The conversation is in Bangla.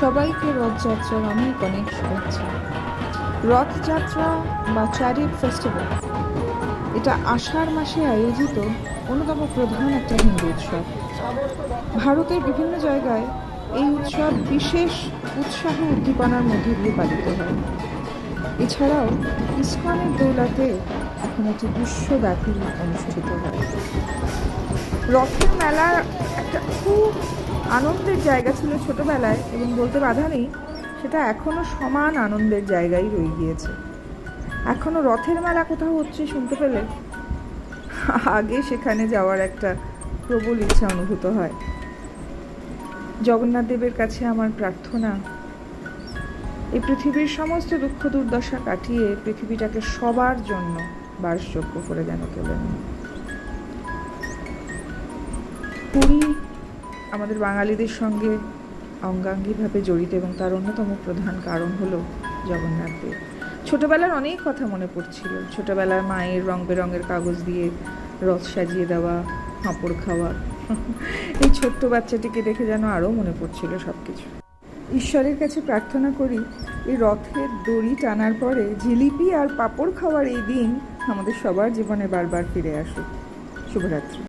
সবাইকে রথযাত্রার অনেক অনেক শুভেচ্ছা। রথযাত্রা বা চ্যারিট ফেস্টিভ্যাল এটা আষাঢ় মাসে আয়োজিত অন্যতম প্রধান একটা হিন্দু উৎসব। ভারতের বিভিন্ন জায়গায় এই উৎসব বিশেষ উৎসাহ উদ্দীপনার মধ্যে দিয়ে পালিত হয়। এছাড়াও ইসকনের দৌলতে এখন এটি বিশ্বব্যাপী অনুষ্ঠিত হয়। রথের মেলা একটা খুব আনন্দের জায়গা ছিল ছোটবেলায়, এবং বলতে বাধা নেই সেটা এখনো সমান আনন্দের জায়গায় রয়ে গিয়েছে। এখনো রথের মেলা কোথাও হচ্ছে শুনতে পেলে আগে সেখানে যাওয়ার একটা প্রবল ইচ্ছা অনুভূত হয়। জগন্নাথ দেবের কাছে আমার প্রার্থনা, এই পৃথিবীর সমস্ত দুঃখ দুর্দশা কাটিয়ে পৃথিবীটাকে সবার জন্য বাসযোগ্য করে যেন তোলেন। পুরী আমাদের বাঙালিদের সঙ্গে অঙ্গাঙ্গিভাবে জড়িত, এবং তার অন্যতম প্রধান কারণ হলো জগন্নাথ দেব। ছোটবেলার অনেক কথা মনে পড়ছিল। ছোটবেলার মায়ের রং বেরঙের কাগজ দিয়ে রথ সাজিয়ে দেওয়া, পাঁপড় খাওয়া, এই ছোট্ট বাচ্চাটিকে দেখে যেন আরও মনে পড়ছিল সব কিছু। ঈশ্বরের কাছে প্রার্থনা করি এই রথের দড়ি টানার পরে জিলিপি আর পাঁপড় খাওয়ার এই দিন আমাদের সবার জীবনে বারবার ফিরে আসুক। শুভরাত্রি।